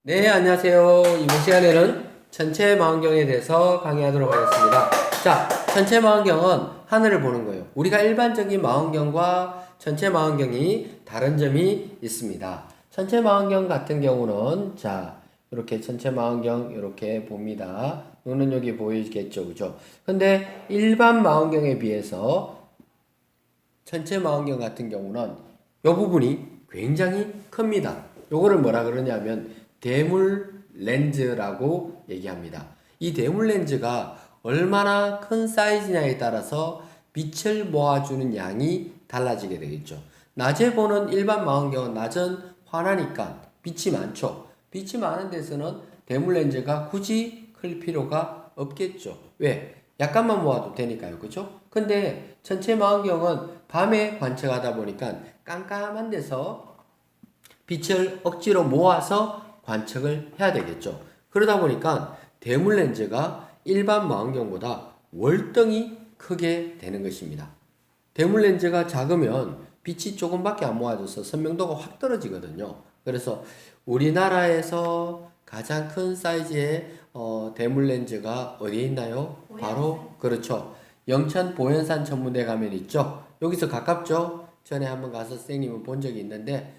네, 안녕하세요. 이번 시간에는 전체 망원경에 대해서 강의하도록 하겠습니다. 자, 전체 망원경은 하늘을 보는 거예요. 우리가 일반적인 망원경과 전체 망원경이 다른 점이 있습니다. 전체 망원경 같은 경우는 자, 이렇게 전체 망원경 이렇게 봅니다. 눈은 여기 보이겠죠, 그죠? 근데 일반 망원경에 비해서 전체 망원경 같은 경우는 이 부분이 굉장히 큽니다. 요거를 뭐라 그러냐면 대물 렌즈라고 얘기합니다. 이 대물 렌즈가 얼마나 큰 사이즈냐에 따라서 빛을 모아주는 양이 달라지게 되겠죠. 낮에 보는 일반 망원경은 낮은 환하니까 빛이 많죠. 빛이 많은 데서는 대물 렌즈가 굳이 클 필요가 없겠죠. 왜? 약간만 모아도 되니까요. 그죠? 근데 전체 망원경은 밤에 관측하다 보니까 깜깜한 데서 빛을 억지로 모아서 관측을 해야 되겠죠. 그러다 보니까 대물 렌즈가 일반 망원경보다 월등히 크게 되는 것입니다. 대물 렌즈가 작으면 빛이 조금밖에 안 모아져서 선명도가 확 떨어지거든요. 그래서 우리나라에서 가장 큰 사이즈의 대물 렌즈가 어디에 있나요? 바로 그렇죠. 영천 보현산 천문대 가면 있죠. 여기서 가깝죠. 전에 한번 가서 선생님을 본 적이 있는데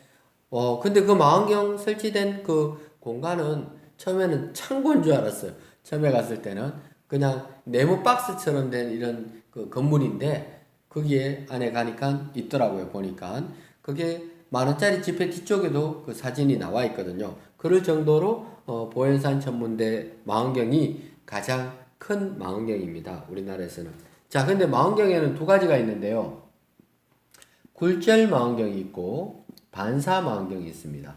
근데 그 망원경 설치된 그 공간은 처음에는 창고인 줄 알았어요. 처음에 갔을 때는 그냥 네모 박스처럼 된 이런 그 건물인데 거기에 안에 가니까 있더라고요. 보니까 그게 만 원짜리 지폐 뒤쪽에도 그 사진이 나와 있거든요. 그럴 정도로 보현산 천문대 망원경이 가장 큰 망원경입니다. 우리나라에서는. 자, 근데 망원경에는 두 가지가 있는데요. 굴절 망원경이 있고 반사 망원경이 있습니다.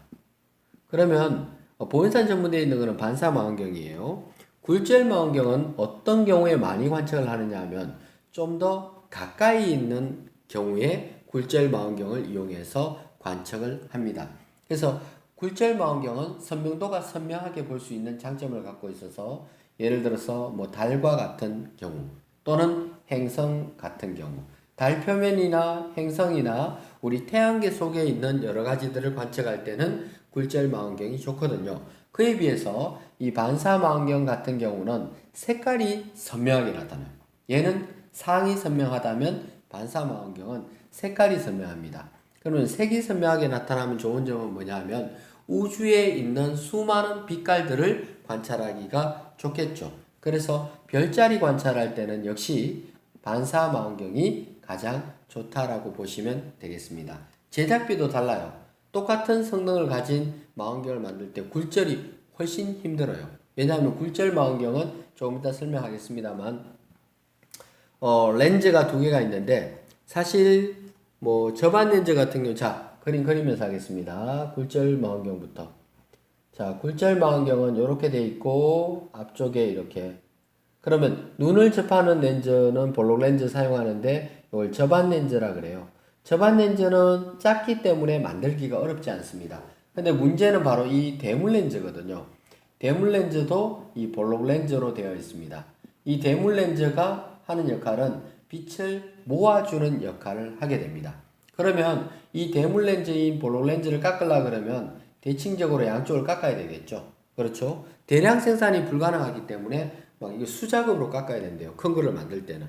그러면 보현산 전문대에 있는 것은 반사 망원경이에요. 굴절 망원경은 어떤 경우에 많이 관측을 하느냐 하면 좀 더 가까이 있는 경우에 굴절 망원경을 이용해서 관측을 합니다. 그래서 굴절 망원경은 선명도가 선명하게 볼 수 있는 장점을 갖고 있어서 예를 들어서 뭐 달과 같은 경우 또는 행성 같은 경우 달 표면이나 행성이나 우리 태양계 속에 있는 여러 가지들을 관측할 때는 굴절 망원경이 좋거든요. 그에 비해서 이 반사 망원경 같은 경우는 색깔이 선명하게 나타나요. 얘는 상이 선명하다면 반사 망원경은 색깔이 선명합니다. 그러면 색이 선명하게 나타나면 좋은 점은 뭐냐면 우주에 있는 수많은 빛깔들을 관찰하기가 좋겠죠. 그래서 별자리 관찰할 때는 역시 반사 망원경이 가장 좋다라고 보시면 되겠습니다. 제작비도 달라요. 똑같은 성능을 가진 망원경을 만들 때 굴절이 훨씬 힘들어요. 왜냐하면 굴절 망원경은 조금 이따 설명하겠습니다만 렌즈가 두 개가 있는데 사실 뭐 저반 렌즈 같은 경우 자 그림 그리면서 하겠습니다. 굴절 망원경부터 자 굴절 망원경은 이렇게 돼 있고 앞쪽에 이렇게 그러면 눈을 접하는 렌즈는 볼록 렌즈 사용하는데 이걸 저반 렌즈라 그래요. 저반 렌즈는 작기 때문에 만들기가 어렵지 않습니다. 근데 문제는 바로 이 대물 렌즈거든요. 대물 렌즈도 이 볼록 렌즈로 되어 있습니다. 이 대물 렌즈가 하는 역할은 빛을 모아주는 역할을 하게 됩니다. 그러면 이 대물 렌즈인 볼록 렌즈를 깎으려 그러면 대칭적으로 양쪽을 깎아야 되겠죠. 그렇죠? 대량 생산이 불가능하기 때문에 막 이거 수작업으로 깎아야 된대요. 큰 거를 만들 때는.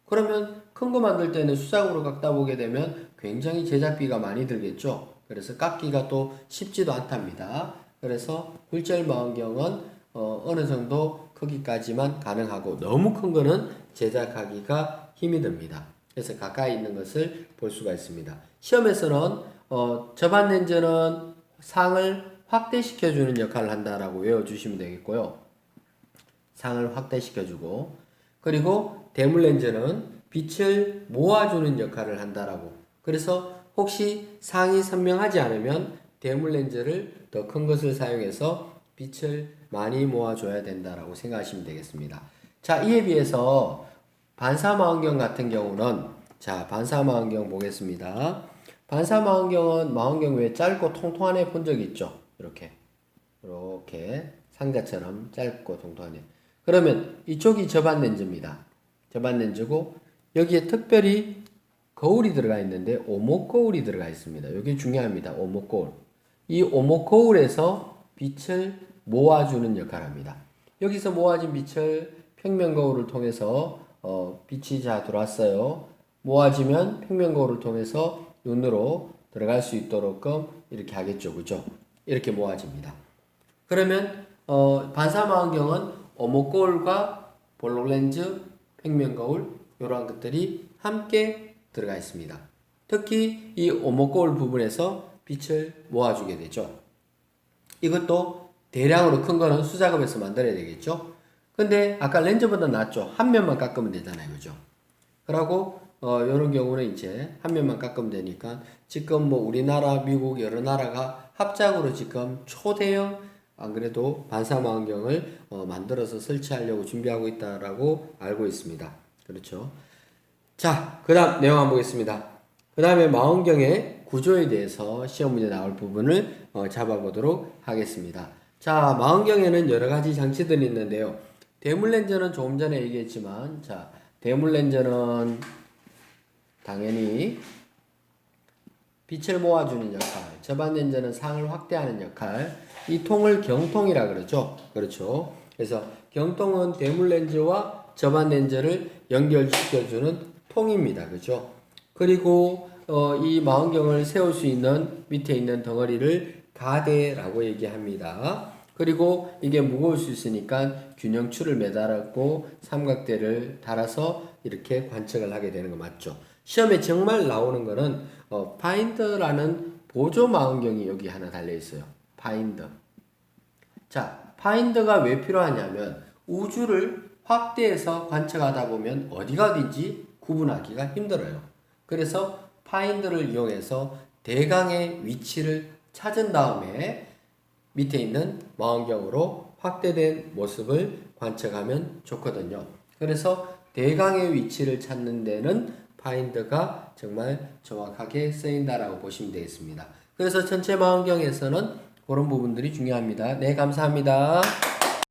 그러면 큰 거 만들 때는 수작업으로 깎다 보게 되면 굉장히 제작비가 많이 들겠죠. 그래서 깎기가 또 쉽지도 않답니다. 그래서 굴절 망원경은 어느 정도 크기까지만 가능하고 너무 큰 거는 제작하기가 힘이 듭니다. 그래서 가까이 있는 것을 볼 수가 있습니다. 시험에서는 저반 렌즈는 상을 확대시켜주는 역할을 한다라고 외워주시면 되겠고요. 상을 확대시켜주고 그리고 대물 렌즈는 빛을 모아주는 역할을 한다라고 그래서 혹시 상이 선명하지 않으면 대물 렌즈를 더 큰 것을 사용해서 빛을 많이 모아줘야 된다라고 생각하시면 되겠습니다. 자, 이에 비해서 반사망원경 같은 경우는 자 반사망원경 보겠습니다. 반사망원경은 망원경 외에 짧고 통통한 애 본 적 있죠? 이렇게 상자처럼 짧고 통통한 애. 그러면 이쪽이 저반 렌즈입니다. 저반 렌즈고 여기에 특별히 거울이 들어가 있는데 오목 거울이 들어가 있습니다. 여기 중요합니다. 오목 거울. 이 오목 거울에서 빛을 모아주는 역할을 합니다. 여기서 모아진 빛을 평면거울을 통해서 빛이 자 들어왔어요. 모아지면 평면거울을 통해서 눈으로 들어갈 수 있도록끔 이렇게 하겠죠. 그죠? 이렇게 모아집니다. 그러면 반사망원경은 오목거울과 볼록렌즈, 평면거울 이러한 것들이 함께 들어가 있습니다. 특히 이 오목거울 부분에서 빛을 모아주게 되죠. 이것도 대량으로 큰 거는 수작업에서 만들어야 되겠죠. 근데 아까 렌즈보다 낫죠. 한 면만 깎으면 되잖아요. 그죠? 그러고 이런 경우는 이제 한 면만 깎으면 되니까 지금 뭐 우리나라, 미국 여러 나라가 합작으로 지금 초대형 안 그래도 반사망원경을 만들어서 설치하려고 준비하고 있다라고 알고 있습니다. 그렇죠? 자, 그 다음 내용 한번 보겠습니다. 그 다음에 망원경의 구조에 대해서 시험 문제 나올 부분을 잡아보도록 하겠습니다. 자, 망원경에는 여러 가지 장치들이 있는데요. 대물렌즈는 조금 전에 얘기했지만, 자, 대물렌즈는 당연히 빛을 모아주는 역할, 저반렌즈는 상을 확대하는 역할, 이 통을 경통이라 그러죠. 그렇죠. 그래서 경통은 대물렌즈와 저반렌즈를 연결시켜주는 통입니다. 그죠? 그리고 이 망원경을 세울 수 있는 밑에 있는 덩어리를 가대라고 얘기합니다. 그리고 이게 무거울 수 있으니까 균형추를 매달았고 삼각대를 달아서 이렇게 관측을 하게 되는 거 맞죠? 시험에 정말 나오는 거는 파인더라는 보조 망원경이 여기 하나 달려 있어요. 파인더. 자, 파인더가 왜 필요하냐면 우주를 확대해서 관측하다 보면 어디가 어딘지 구분하기가 힘들어요. 그래서 파인더를 이용해서 대강의 위치를 찾은 다음에 밑에 있는 망원경으로 확대된 모습을 관측하면 좋거든요. 그래서 대강의 위치를 찾는 데는 파인더가 정말 정확하게 쓰인다라고 보시면 되겠습니다. 그래서 전체 망원경에서는 그런 부분들이 중요합니다. 네, 감사합니다.